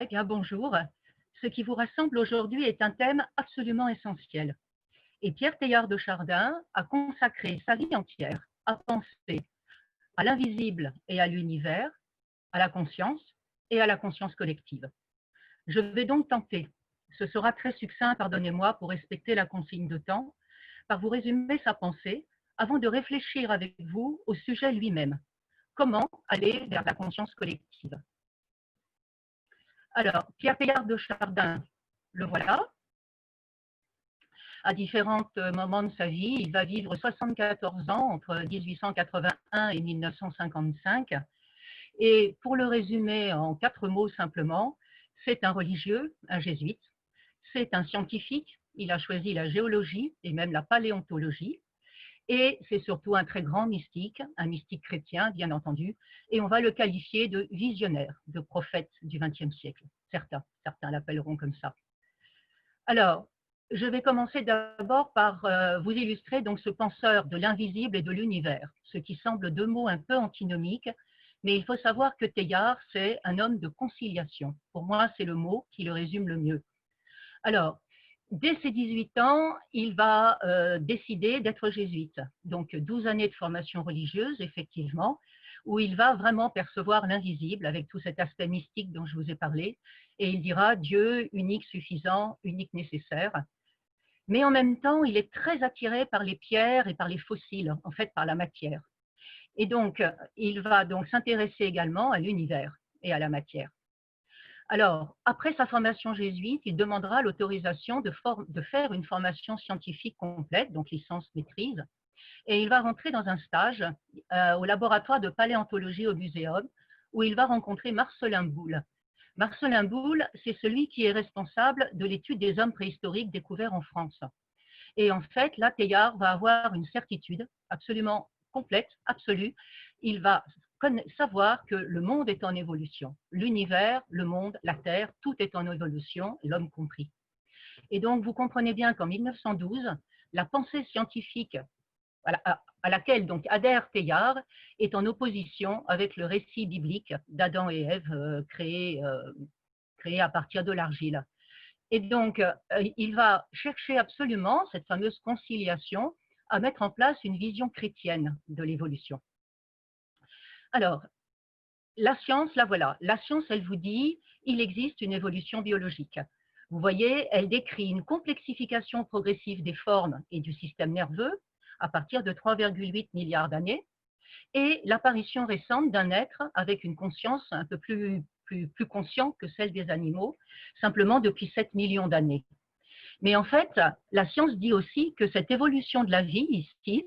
bien, bonjour. Ce qui vous rassemble aujourd'hui est un thème absolument essentiel. Et Pierre Teilhard de Chardin a consacré sa vie entière à penser à l'invisible et à l'univers, à la conscience et à la conscience collective. Je vais donc tenter, ce sera très succinct, pardonnez-moi pour respecter la consigne de temps, par vous résumer sa pensée avant de réfléchir avec vous au sujet lui-même. Comment aller vers la conscience collective? Alors, Pierre Teilhard de Chardin, le voilà. À différents moments de sa vie, il va vivre 74 ans entre 1881 et 1955. Et pour le résumer en 4 mots simplement, c'est un religieux, un jésuite, c'est un scientifique, il a choisi la géologie et même la paléontologie, et c'est surtout un très grand mystique, un mystique chrétien bien entendu, et on va le qualifier de visionnaire, de prophète du XXe siècle. Certains l'appelleront comme ça. Alors, je vais commencer d'abord par vous illustrer donc ce penseur de l'invisible et de l'univers, ce qui semble 2 mots un peu antinomiques, mais il faut savoir que Teilhard, c'est un homme de conciliation. Pour moi, c'est le mot qui le résume le mieux. Alors, dès ses 18 ans, il va décider d'être jésuite. Donc, 12 années de formation religieuse, effectivement, où il va vraiment percevoir l'invisible avec tout cet aspect mystique dont je vous ai parlé. Et il dira Dieu unique suffisant, unique nécessaire. Mais en même temps, il est très attiré par les pierres et par les fossiles, en fait par la matière. Et donc, il va donc s'intéresser également à l'univers et à la matière. Alors, après sa formation jésuite, il demandera l'autorisation de faire une formation scientifique complète, donc licence maîtrise, et il va rentrer dans un stage au laboratoire de paléontologie au muséum, où il va rencontrer Marcellin Boule. Marcellin Boule, c'est celui qui est responsable de l'étude des hommes préhistoriques découverts en France. Et en fait, là, Teilhard va avoir une certitude absolument complète, absolue. Il va savoir que le monde est en évolution. L'univers, le monde, la Terre, tout est en évolution, l'homme compris. Et donc, vous comprenez bien qu'en 1912, la pensée scientifique à laquelle donc adhère Teilhard est en opposition avec le récit biblique d'Adam et Ève créés à partir de l'argile. Et donc, il va chercher absolument cette fameuse conciliation à mettre en place une vision chrétienne de l'évolution. Alors, la science, la voilà. La science, elle vous dit, il existe une évolution biologique. Vous voyez, elle décrit une complexification progressive des formes et du système nerveux à partir de 3,8 milliards d'années et l'apparition récente d'un être avec une conscience un peu plus consciente que celle des animaux, simplement depuis 7 millions d'années. Mais en fait, la science dit aussi que cette évolution de la vie ici,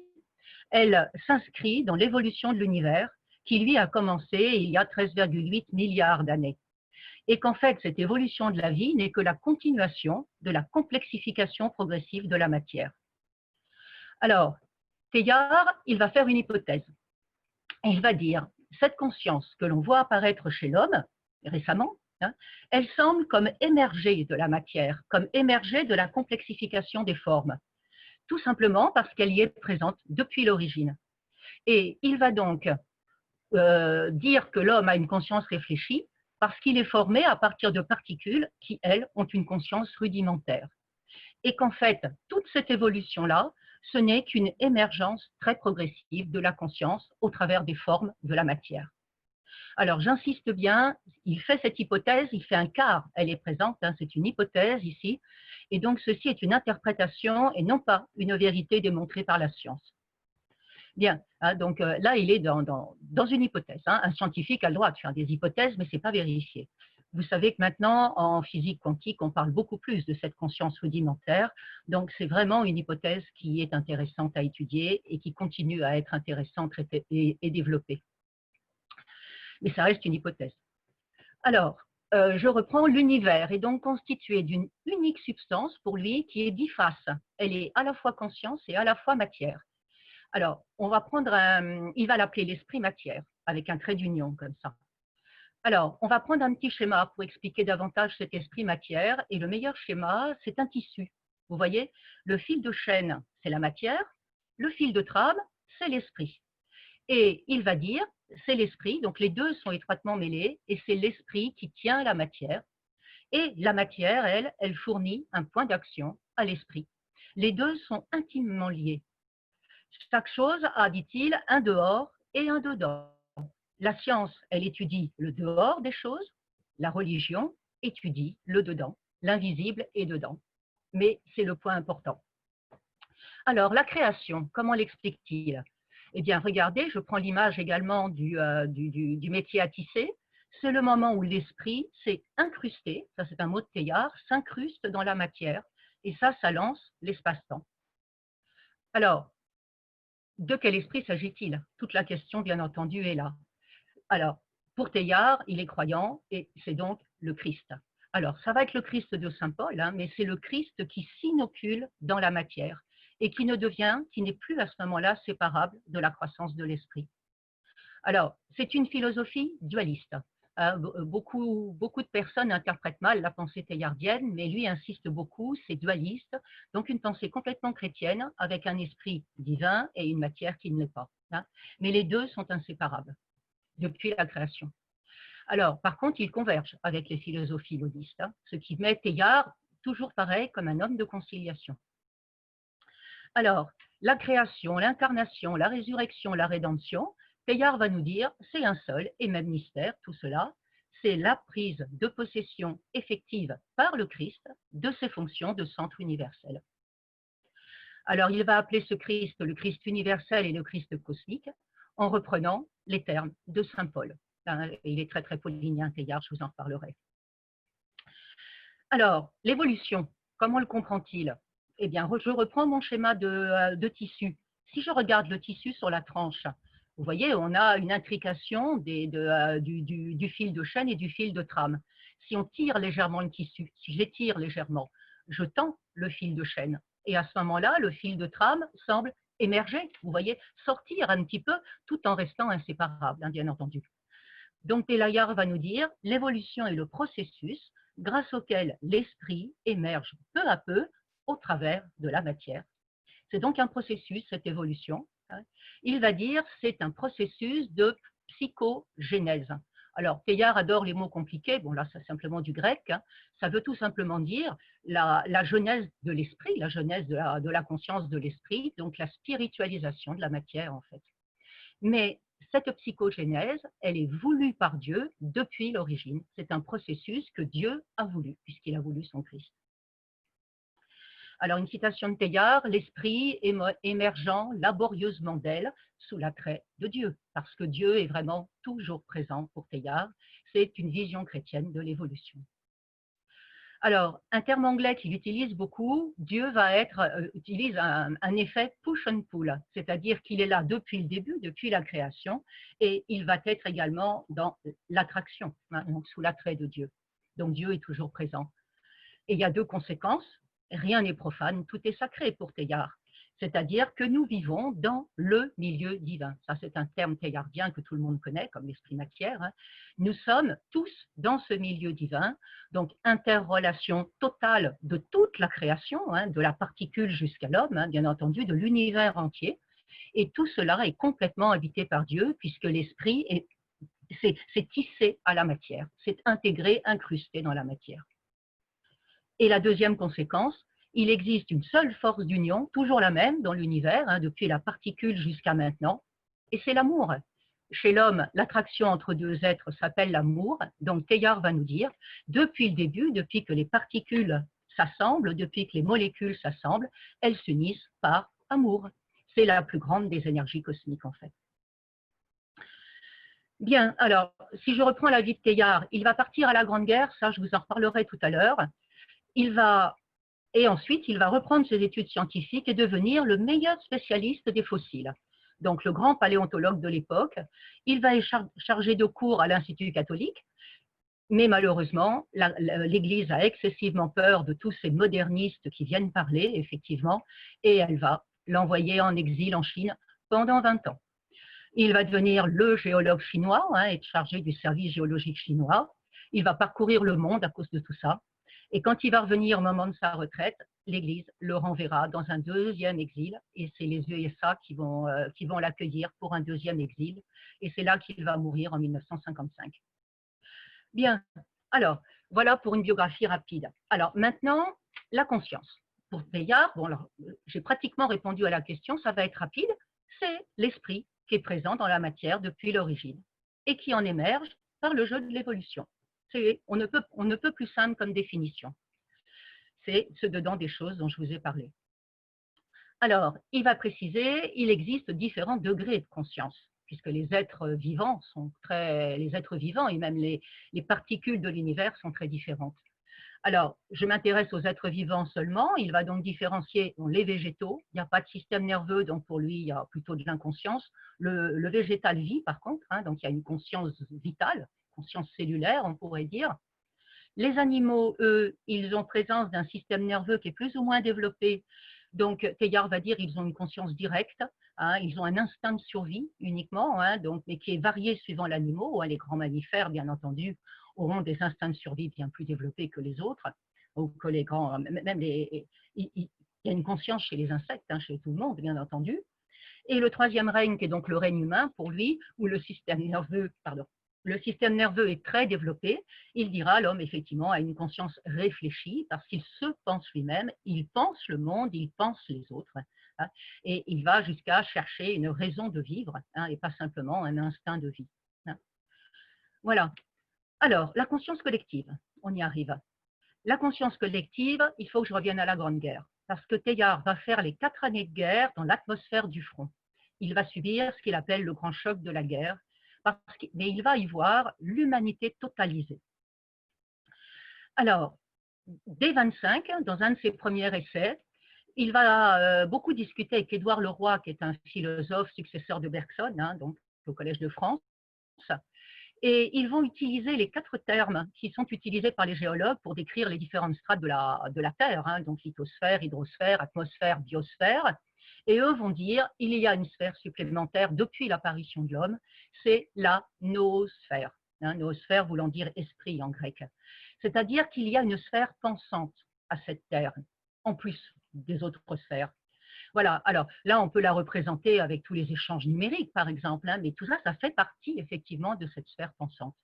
elle s'inscrit dans l'évolution de l'univers qui, lui, a commencé il y a 13,8 milliards d'années. Et qu'en fait, cette évolution de la vie n'est que la continuation de la complexification progressive de la matière. Alors, Teilhard, il va faire une hypothèse. Il va dire, cette conscience que l'on voit apparaître chez l'homme, récemment, elle semble comme émerger de la matière, comme émerger de la complexification des formes, tout simplement parce qu'elle y est présente depuis l'origine. Et il va donc dire que l'homme a une conscience réfléchie parce qu'il est formé à partir de particules qui, elles, ont une conscience rudimentaire. Et qu'en fait, toute cette évolution-là, ce n'est qu'une émergence très progressive de la conscience au travers des formes de la matière. Alors, j'insiste bien, il fait cette hypothèse, il fait un quart, elle est présente, c'est une hypothèse ici, et donc ceci est une interprétation et non pas une vérité démontrée par la science. Bien, donc là, il est dans une hypothèse. Un scientifique a le droit de faire des hypothèses, mais ce n'est pas vérifié. Vous savez que maintenant, en physique quantique, on parle beaucoup plus de cette conscience rudimentaire, donc c'est vraiment une hypothèse qui est intéressante à étudier et qui continue à être intéressante et développée. Mais ça reste une hypothèse. Alors, je reprends, l'univers est donc constitué d'une unique substance pour lui qui est biface. Elle est à la fois conscience et à la fois matière. Alors, on va prendre il va l'appeler l'esprit matière, avec un trait d'union comme ça. Alors, on va prendre un petit schéma pour expliquer davantage cet esprit matière, et le meilleur schéma, c'est un tissu. Vous voyez, le fil de chaîne, c'est la matière, le fil de trame, c'est l'esprit. Et il va dire, c'est l'esprit, donc les deux sont étroitement mêlés, et c'est l'esprit qui tient la matière. Et la matière, elle fournit un point d'action à l'esprit. Les deux sont intimement liés. Chaque chose a, dit-il, un dehors et un dedans. La science, elle étudie le dehors des choses, la religion étudie le dedans, l'invisible est dedans. Mais c'est le point important. Alors, la création, comment l'explique-t-il? Eh bien, regardez, je prends l'image également du métier à tisser. C'est le moment où l'esprit s'est incrusté, ça c'est un mot de Teilhard, s'incruste dans la matière, et ça lance l'espace-temps. Alors, de quel esprit s'agit-il? Toute la question, bien entendu, est là. Alors, pour Teilhard, il est croyant, et c'est donc le Christ. Alors, ça va être le Christ de Saint Paul, hein, mais c'est le Christ qui s'inocule dans la matière et qui n'est plus à ce moment-là séparable de la croissance de l'esprit. Alors, c'est une philosophie dualiste. Beaucoup de personnes interprètent mal la pensée teilhardienne, mais lui insiste beaucoup, c'est dualiste, donc une pensée complètement chrétienne avec un esprit divin et une matière qui ne l'est pas. Hein. Mais les deux sont inséparables depuis la création. Alors, par contre, ils convergent avec les philosophies bouddhistes, hein, ce qui met Teilhard toujours pareil comme un homme de conciliation. Alors, la création, l'incarnation, la résurrection, la rédemption, Teilhard va nous dire, c'est un seul et même mystère, tout cela, c'est la prise de possession effective par le Christ de ses fonctions de centre universel. Alors, il va appeler ce Christ le Christ universel et le Christ cosmique, en reprenant les termes de Saint Paul. Il est très paulinien, Teilhard, je vous en reparlerai. Alors, l'évolution, comment le comprend-il? Eh bien, je reprends mon schéma de tissu. Si je regarde le tissu sur la tranche, vous voyez, on a une intrication du fil de chaîne et du fil de trame. Si on tire légèrement le tissu, si j'étire légèrement, je tends le fil de chaîne. Et à ce moment-là, le fil de trame semble émerger, vous voyez, sortir un petit peu tout en restant inséparable, hein, bien entendu. Donc, Teilhard va nous dire, l'évolution est le processus grâce auquel l'esprit émerge peu à peu au travers de la matière. C'est donc un processus, cette évolution. Il va dire c'est un processus de psychogénèse. Alors, Teilhard adore les mots compliqués, bon là c'est simplement du grec, hein. Ça veut tout simplement dire la genèse de l'esprit, la genèse de la conscience de l'esprit, donc la spiritualisation de la matière en fait. Mais cette psychogénèse, elle est voulue par Dieu depuis l'origine. C'est un processus que Dieu a voulu, puisqu'il a voulu son Christ. Alors, une citation de Teilhard, l'esprit émergeant laborieusement d'elle sous l'attrait de Dieu, parce que Dieu est vraiment toujours présent pour Teilhard. C'est une vision chrétienne de l'évolution. Alors, un terme anglais qu'il utilise beaucoup, Dieu utilise un effet push and pull, c'est-à-dire qu'il est là depuis le début, depuis la création, et il va être également dans l'attraction, hein, donc sous l'attrait de Dieu. Donc Dieu est toujours présent. Et il y a deux conséquences, rien n'est profane, tout est sacré pour Teilhard. C'est-à-dire que nous vivons dans le milieu divin. Ça, c'est un terme teilhardien que tout le monde connaît, comme l'esprit matière. Hein. Nous sommes tous dans ce milieu divin, donc interrelation totale de toute la création, hein, de la particule jusqu'à l'homme, hein, bien entendu, de l'univers entier. Et tout cela est complètement habité par Dieu, puisque l'esprit c'est tissé à la matière, c'est intégré, incrusté dans la matière. Et la deuxième conséquence, il existe une seule force d'union, toujours la même dans l'univers, hein, depuis la particule jusqu'à maintenant, et c'est l'amour. Chez l'homme, l'attraction entre deux êtres s'appelle l'amour, donc Teilhard va nous dire, depuis le début, depuis que les particules s'assemblent, depuis que les molécules s'assemblent, elles s'unissent par amour. C'est la plus grande des énergies cosmiques en fait. Bien, alors, si je reprends la vie de Teilhard, il va partir à la Grande Guerre, ça je vous en reparlerai tout à l'heure. Et ensuite, il va reprendre ses études scientifiques et devenir le meilleur spécialiste des fossiles. Donc, le grand paléontologue de l'époque, il va être chargé de cours à l'Institut catholique, mais malheureusement, l'Église a excessivement peur de tous ces modernistes qui viennent parler, effectivement, et elle va l'envoyer en exil en Chine pendant 20 ans. Il va devenir le géologue chinois, hein, être chargé du service géologique chinois. Il va parcourir le monde à cause de tout ça. Et quand il va revenir au moment de sa retraite, l'Église le renverra dans un deuxième exil, et c'est les USA qui vont l'accueillir pour un deuxième exil, et c'est là qu'il va mourir en 1955. Bien, alors, Voilà pour une biographie rapide. Alors maintenant, la conscience. Pour Teilhard, bon, alors, j'ai pratiquement répondu à la question, ça va être rapide, c'est l'esprit qui est présent dans la matière depuis l'origine et qui en émerge par le jeu de l'évolution. On ne peut plus simple comme définition. C'est ce dedans des choses dont je vous ai parlé. Alors, il va préciser, il existe différents degrés de conscience, puisque les êtres vivants et même les particules de l'univers sont très différentes. Alors, je m'intéresse aux êtres vivants seulement. Il va donc différencier les végétaux. Il n'y a pas de système nerveux, donc pour lui, il y a plutôt de l'inconscience. Le végétal vit, par contre, hein, donc il y a une conscience vitale, conscience cellulaire, on pourrait dire. Les animaux, eux, ils ont présence d'un système nerveux qui est plus ou moins développé. Donc, Teilhard va dire qu'ils ont une conscience directe, hein, ils ont un instinct de survie uniquement, hein, donc, mais qui est varié suivant l'animal. Hein, les grands mammifères, bien entendu, auront des instincts de survie bien plus développés que les autres, ou que les grands, même il y a une conscience chez les insectes, hein, chez tout le monde, bien entendu. Et le troisième règne, qui est donc le règne humain pour lui, où le système nerveux est très développé, il dira l'homme effectivement a une conscience réfléchie parce qu'il se pense lui-même, il pense le monde, il pense les autres, hein, et il va jusqu'à chercher une raison de vivre, hein, et pas simplement un instinct de vie. Hein. Voilà. Alors, la conscience collective, on y arrive. La conscience collective, il faut que je revienne à la Grande Guerre, parce que Teilhard va faire les 4 années de guerre dans l'atmosphère du front. Il va subir ce qu'il appelle le grand choc de la guerre, mais il va y voir l'humanité totalisée. Alors, dès 25, dans un de ses premiers essais, il va beaucoup discuter avec Édouard Leroy, qui est un philosophe successeur de Bergson, hein, donc au Collège de France, et ils vont utiliser les 4 termes qui sont utilisés par les géologues pour décrire les différentes strates de la Terre, hein, donc lithosphère, hydrosphère, atmosphère, biosphère. Et eux vont dire il y a une sphère supplémentaire depuis l'apparition de l'homme, c'est la noosphère. Hein, noosphère voulant dire esprit en grec. C'est-à-dire qu'il y a une sphère pensante à cette Terre, en plus des autres sphères. Voilà, alors là, on peut la représenter avec tous les échanges numériques, par exemple, hein, mais tout ça, ça fait partie effectivement de cette sphère pensante.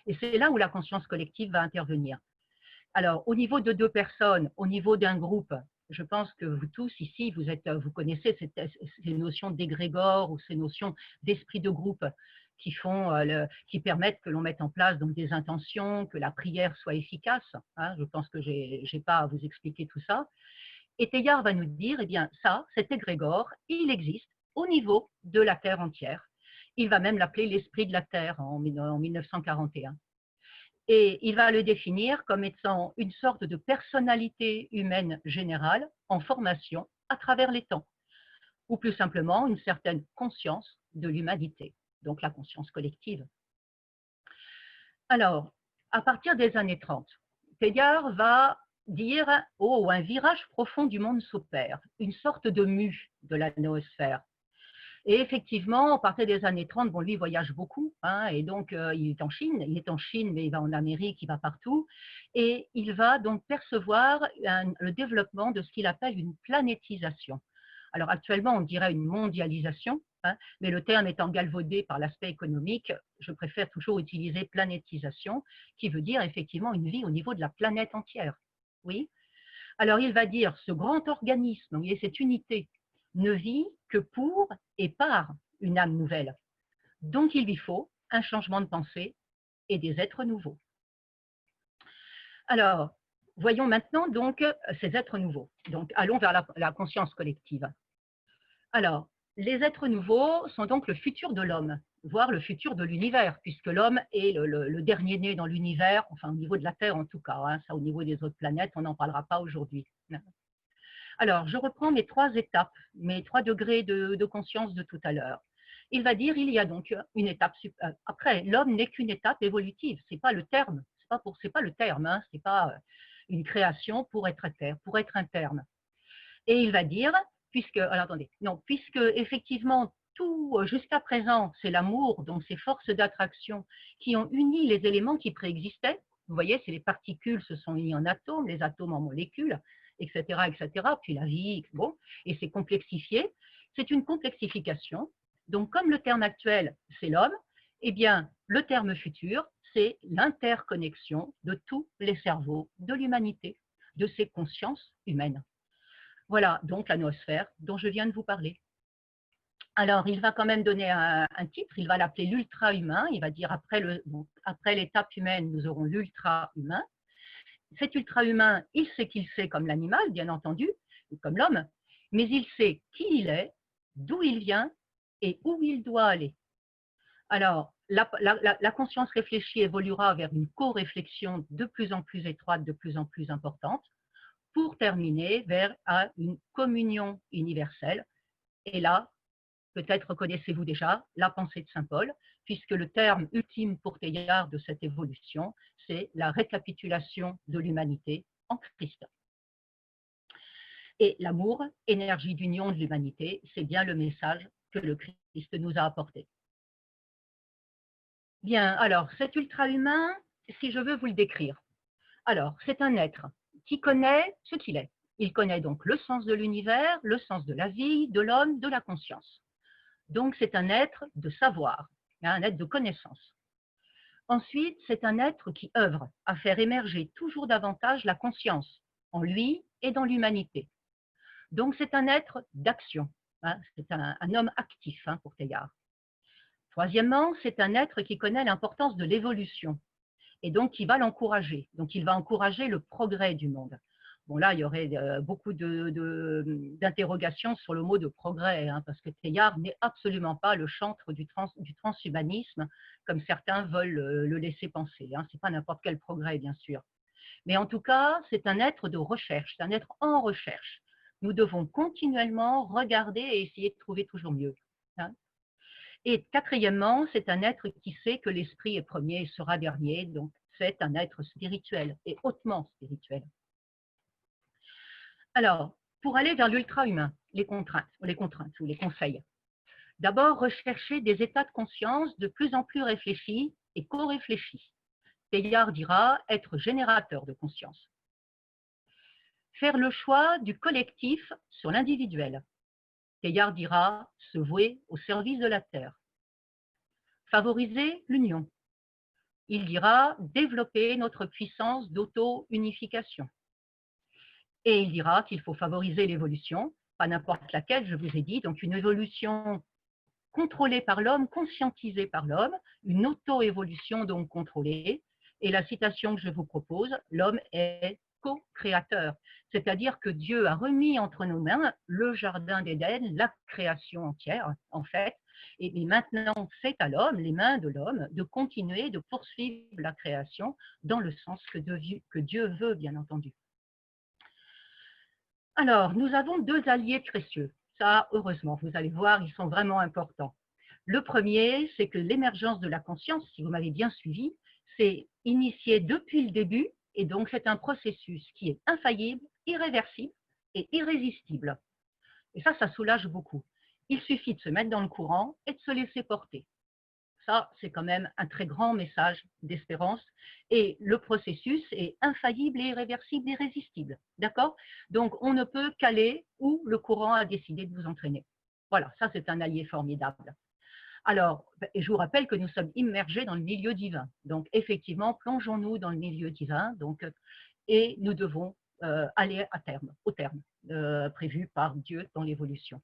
Et c'est là où la conscience collective va intervenir. Alors, au niveau de 2 personnes, au niveau d'un groupe, je pense que vous tous ici, vous connaissez ces notions d'égrégore ou ces notions d'esprit de groupe qui permettent que l'on mette en place donc, des intentions, que la prière soit efficace. Hein, je pense que je n'ai pas à vous expliquer tout ça. Et Teilhard va nous dire, eh bien, ça, cet égrégore, il existe au niveau de la Terre entière. Il va même l'appeler l'esprit de la Terre en 1941. Et il va le définir comme étant une sorte de personnalité humaine générale en formation à travers les temps, ou plus simplement une certaine conscience de l'humanité, donc la conscience collective. Alors, à partir des années 30, Teilhard va dire « Oh, un virage profond du monde s'opère, une sorte de mue de la noosphère ». Et effectivement, à partir des années 30, bon, lui, il voyage beaucoup, hein, et donc il est en Chine, mais il va en Amérique, il va partout, et il va donc percevoir le développement de ce qu'il appelle une planétisation. Alors actuellement, on dirait une mondialisation, hein, mais le terme étant galvaudé par l'aspect économique, je préfère toujours utiliser planétisation, qui veut dire effectivement une vie au niveau de la planète entière. Oui. Alors il va dire ce grand organisme, vous voyez, cette unité, ne vit que pour et par une âme nouvelle. Donc il lui faut un changement de pensée et des êtres nouveaux. Alors, voyons maintenant donc ces êtres nouveaux. Donc allons vers la conscience collective. Alors, les êtres nouveaux sont donc le futur de l'homme, voire le futur de l'univers, puisque l'homme est le dernier né dans l'univers, enfin au niveau de la Terre en tout cas, hein, ça au niveau des autres planètes, on n'en parlera pas aujourd'hui. Alors, je reprends mes 3 étapes, mes 3 degrés de conscience de tout à l'heure. Il va dire il y a donc une étape. Après, l'homme n'est qu'une étape évolutive. C'est pas le terme. C'est pas le terme. Hein, c'est pas une création pour être un terme. Et il va dire puisque alors attendez non puisque effectivement tout jusqu'à présent c'est l'amour donc ces forces d'attraction qui ont uni les éléments qui préexistaient. Vous voyez, c'est les particules se sont unies en atomes, les atomes en molécules, etc., etc. Puis la vie, bon, et c'est complexifié. C'est une complexification. Donc, comme le terme actuel, c'est l'homme, eh bien, le terme futur, c'est l'interconnexion de tous les cerveaux de l'humanité, de ces consciences humaines. Voilà donc la noosphère dont je viens de vous parler. Alors, il va quand même donner un titre, il va l'appeler l'ultra-humain, il va dire après l'étape humaine, nous aurons l'ultra-humain. Cet ultra-humain, il sait qu'il sait comme l'animal, bien entendu, ou comme l'homme, mais il sait qui il est, d'où il vient et où il doit aller. Alors, la conscience réfléchie évoluera vers une co-réflexion de plus en plus étroite, de plus en plus importante, pour terminer vers une communion universelle. Et là, peut-être connaissez-vous déjà la pensée de saint Paul, puisque le terme ultime pour Teilhard de cette évolution, c'est la récapitulation de l'humanité en Christ. Et l'amour, énergie d'union de l'humanité, c'est bien le message que le Christ nous a apporté. Bien, alors, cet ultra-humain, si je veux vous le décrire, alors, c'est un être qui connaît ce qu'il est. Il connaît donc le sens de l'univers, le sens de la vie, de l'homme, de la conscience. Donc, c'est un être de savoir, un être de connaissance. Ensuite, c'est un être qui œuvre à faire émerger toujours davantage la conscience en lui et dans l'humanité. Donc, c'est un être d'action. C'est un homme actif pour Teilhard. Troisièmement, c'est un être qui connaît l'importance de l'évolution et donc qui va l'encourager. Donc, il va encourager le progrès du monde. Bon, là, il y aurait beaucoup d'interrogations sur le mot de progrès, parce que Teilhard n'est absolument pas le chantre du transhumanisme, comme certains veulent le laisser penser. Ce n'est pas n'importe quel progrès, bien sûr. Mais en tout cas, c'est un être de recherche, c'est un être en recherche. Nous devons continuellement regarder et essayer de trouver toujours mieux. Et quatrièmement, c'est un être qui sait que l'esprit est premier et sera dernier, donc c'est un être spirituel et hautement spirituel. Alors, pour aller vers l'ultra-humain, les contraintes ou les conseils. D'abord, rechercher des états de conscience de plus en plus réfléchis et co-réfléchis. Teilhard dira être générateur de conscience. Faire le choix du collectif sur l'individuel. Teilhard dira se vouer au service de la Terre. Favoriser l'union. Il dira développer notre puissance d'auto-unification. Et il dira qu'il faut favoriser l'évolution, pas n'importe laquelle, je vous ai dit, donc une évolution contrôlée par l'homme, conscientisée par l'homme, une auto-évolution donc contrôlée. Et la citation que je vous propose, l'homme est co-créateur, c'est-à-dire que Dieu a remis entre nos mains le jardin d'Éden, la création entière, en fait, et maintenant c'est à l'homme, les mains de l'homme, de continuer, de poursuivre la création dans le sens que Dieu veut, bien entendu. Alors, nous avons deux alliés précieux. Ça, heureusement, vous allez voir, ils sont vraiment importants. Le premier, c'est que l'émergence de la conscience, si vous m'avez bien suivi, c'est initié depuis le début, et donc c'est un processus qui est infaillible, irréversible et irrésistible. Et ça soulage beaucoup. Il suffit de se mettre dans le courant et de se laisser porter. Ça, c'est quand même un très grand message d'espérance. Et le processus est infaillible et irréversible, irrésistible. D'accord? Donc, on ne peut qu'aller où le courant a décidé de vous entraîner. Voilà, ça, c'est un allié formidable. Alors, je vous rappelle que nous sommes immergés dans le milieu divin. Donc, effectivement, plongeons-nous dans le milieu divin et nous devons aller au terme prévu par Dieu dans l'évolution.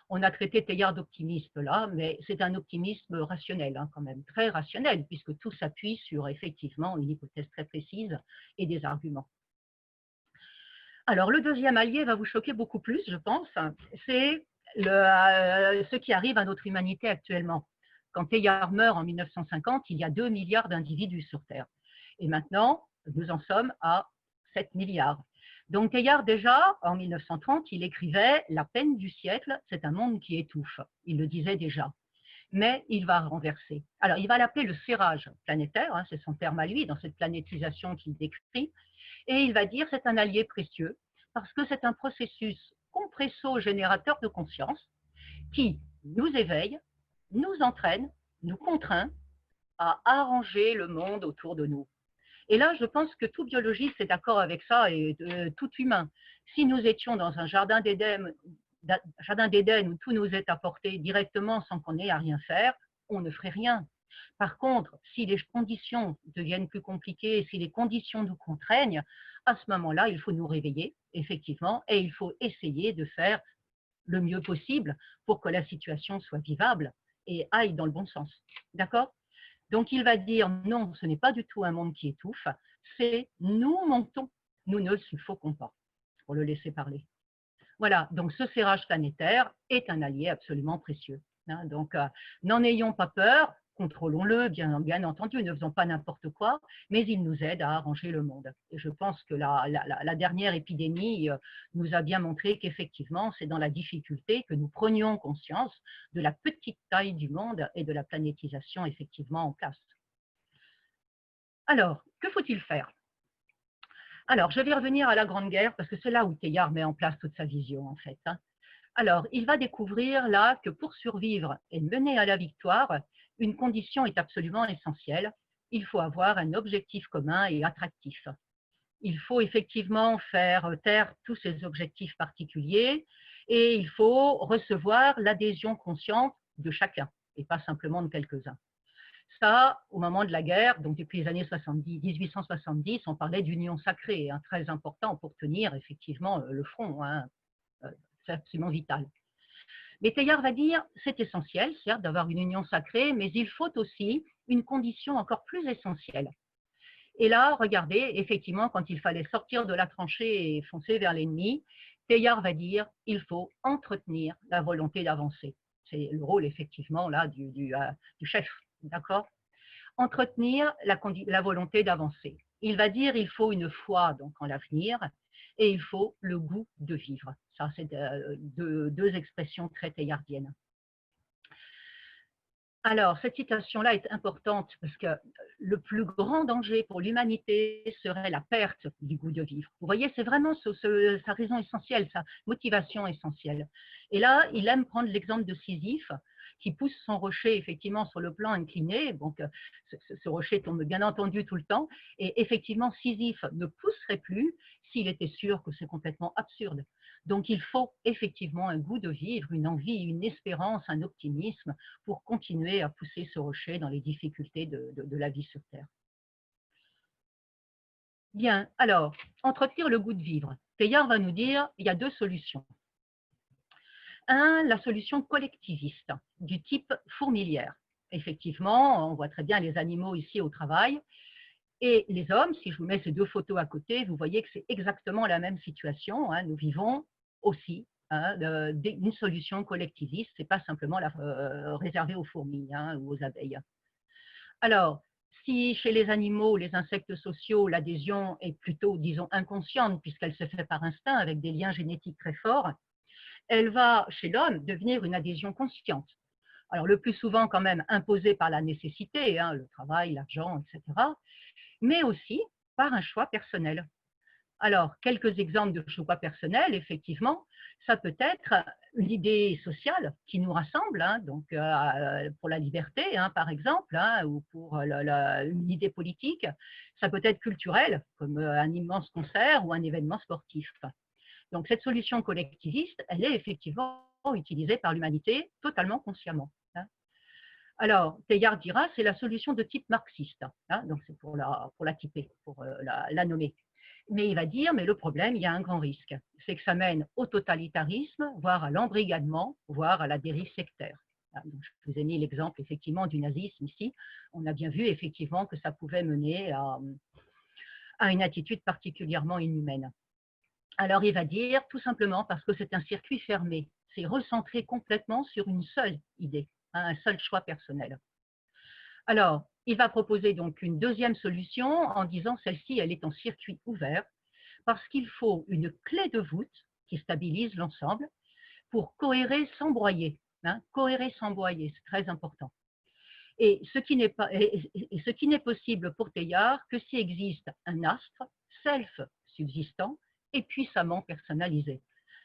On a traité Teilhard d'optimiste là, mais c'est un optimisme rationnel quand même, très rationnel, puisque tout s'appuie sur effectivement une hypothèse très précise et des arguments. Alors le deuxième allié va vous choquer beaucoup plus, je pense, c'est ce qui arrive à notre humanité actuellement. Quand Teilhard meurt en 1950, il y a 2 milliards d'individus sur Terre. Et maintenant, nous en sommes à 7 milliards. Donc Teilhard, déjà, en 1930, il écrivait « La peine du siècle, c'est un monde qui étouffe ». Il le disait déjà. Mais il va renverser. Alors, il va l'appeler le serrage planétaire, c'est son terme à lui, dans cette planétisation qu'il décrit. Et il va dire c'est un allié précieux, parce que c'est un processus compresso-générateur de conscience qui nous éveille, nous entraîne, nous contraint à arranger le monde autour de nous. Et là, je pense que tout biologiste est d'accord avec ça et tout humain. Si nous étions dans un jardin d'Éden où tout nous est apporté directement sans qu'on ait à rien faire, on ne ferait rien. Par contre, si les conditions deviennent plus compliquées, si les conditions nous contraignent, à ce moment-là, il faut nous réveiller, effectivement, et il faut essayer de faire le mieux possible pour que la situation soit vivable et aille dans le bon sens. D'accord? Donc, il va dire non, ce n'est pas du tout un monde qui étouffe, c'est nous montons, nous ne suffoquons pas, pour le laisser parler. Voilà, donc ce serrage planétaire est un allié absolument précieux. Hein. Donc, n'en ayons pas peur, contrôlons-le, bien entendu, ne faisons pas n'importe quoi, mais il nous aide à arranger le monde. Et je pense que la dernière épidémie nous a bien montré qu'effectivement, c'est dans la difficulté que nous prenions conscience de la petite taille du monde et de la planétisation effectivement en place. Alors, que faut-il faire? Alors, je vais revenir à la Grande Guerre parce que c'est là où Teilhard met en place toute sa vision, en fait. Hein. Alors, il va découvrir là que pour survivre et mener à la victoire, une condition est absolument essentielle. Il faut avoir un objectif commun et attractif. Il faut effectivement faire taire tous ces objectifs particuliers et il faut recevoir l'adhésion consciente de chacun et pas simplement de quelques-uns. Ça, au moment de la guerre, donc depuis les années 70, 1870, on parlait d'union sacrée, hein, très important pour tenir effectivement le front. Hein, c'est absolument vital. Mais Teilhard va dire, c'est essentiel, certes, d'avoir une union sacrée, mais il faut aussi une condition encore plus essentielle. Et là, regardez, effectivement, quand il fallait sortir de la tranchée et foncer vers l'ennemi, Teilhard va dire, il faut entretenir la volonté d'avancer. C'est le rôle, effectivement, là, du chef, d'accord? Entretenir la volonté d'avancer. Il va dire, il faut une foi donc en l'avenir et il faut le goût de vivre. Ça, c'est deux expressions très teilhardiennes. Alors, cette citation-là est importante parce que le plus grand danger pour l'humanité serait la perte du goût de vivre. Vous voyez, c'est vraiment sa raison essentielle, sa motivation essentielle. Et là, il aime prendre l'exemple de Sisyphe, qui pousse son rocher effectivement sur le plan incliné. Donc, ce rocher tombe bien entendu tout le temps. Et effectivement, Sisyphe ne pousserait plus s'il était sûr que c'est complètement absurde. Donc, il faut effectivement un goût de vivre, une envie, une espérance, un optimisme pour continuer à pousser ce rocher dans les difficultés de la vie sur Terre. Bien, alors, entretenir le goût de vivre. Teilhard va nous dire il y a deux solutions. Un, la solution collectiviste, du type fourmilière. Effectivement, on voit très bien les animaux ici au travail. Et les hommes, si je vous mets ces deux photos à côté, vous voyez que c'est exactement la même situation. Hein. Nous vivons aussi une solution collectiviste, ce n'est pas simplement réservée aux fourmis hein, ou aux abeilles. Alors, si chez les animaux, les insectes sociaux, l'adhésion est plutôt, disons, inconsciente, puisqu'elle se fait par instinct avec des liens génétiques très forts, elle va, chez l'homme, devenir une adhésion consciente. Alors, le plus souvent, quand même, imposée par la nécessité, hein, le travail, l'argent, etc., mais aussi par un choix personnel. Alors, quelques exemples de choix personnels, effectivement, ça peut être une idée sociale qui nous rassemble, hein, donc pour la liberté, hein, par exemple, hein, ou pour une idée politique. Ça peut être culturel, comme un immense concert ou un événement sportif. Donc, cette solution collectiviste, elle est effectivement utilisée par l'humanité totalement consciemment. Hein. Alors, Teilhard dira, c'est la solution de type marxiste, hein, donc c'est pour la typer, pour la nommer. Mais il va dire, mais le problème, il y a un grand risque, c'est que ça mène au totalitarisme, voire à l'embrigadement, voire à la dérive sectaire. Donc, je vous ai mis l'exemple effectivement du nazisme ici. On a bien vu effectivement que ça pouvait mener à une attitude particulièrement inhumaine. Alors il va dire tout simplement parce que c'est un circuit fermé, c'est recentré complètement sur une seule idée, hein, un seul choix personnel. Alors, il va proposer donc une deuxième solution en disant celle-ci, elle est en circuit ouvert parce qu'il faut une clé de voûte qui stabilise l'ensemble pour cohérer sans broyer. Hein, cohérer sans broyer, c'est très important. Et ce qui n'est possible pour Teilhard que s'il existe un astre self-subsistant et puissamment personnalisé.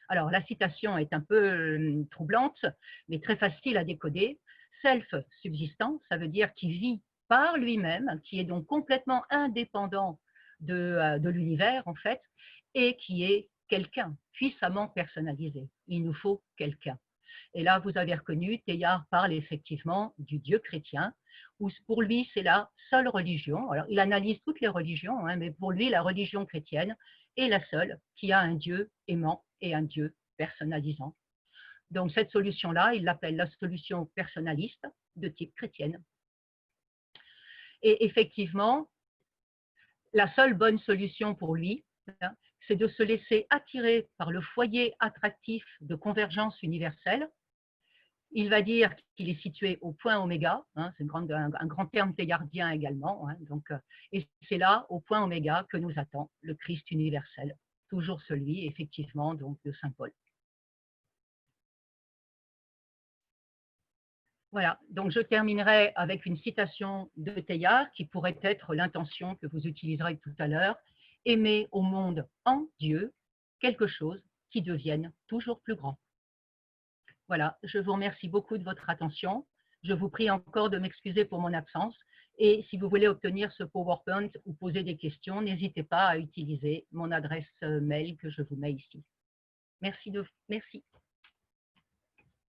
Alors, la citation est un peu troublante, mais très facile à décoder. Self-subsistant, ça veut dire qui vit par lui-même, qui est donc complètement indépendant de l'univers, en fait, et qui est quelqu'un, puissamment personnalisé. Il nous faut quelqu'un. Et là, vous avez reconnu, Teilhard parle effectivement du Dieu chrétien, où pour lui, c'est la seule religion. Alors, il analyse toutes les religions, hein, mais pour lui, la religion chrétienne est la seule qui a un Dieu aimant et un Dieu personnalisant. Donc, cette solution-là, il l'appelle la solution personnaliste de type chrétienne. Et effectivement, la seule bonne solution pour lui, hein, c'est de se laisser attirer par le foyer attractif de convergence universelle. Il va dire qu'il est situé au point oméga, hein, c'est un grand terme teilhardien également, hein, donc, et c'est là, au point oméga, que nous attend le Christ universel, toujours celui, effectivement, donc, de Saint Paul. Voilà, donc je terminerai avec une citation de Teilhard qui pourrait être l'intention que vous utiliserez tout à l'heure. Aimer au monde en Dieu quelque chose qui devienne toujours plus grand. Voilà, je vous remercie beaucoup de votre attention. Je vous prie encore de m'excuser pour mon absence. Et si vous voulez obtenir ce PowerPoint ou poser des questions, n'hésitez pas à utiliser mon adresse mail que je vous mets ici. Merci.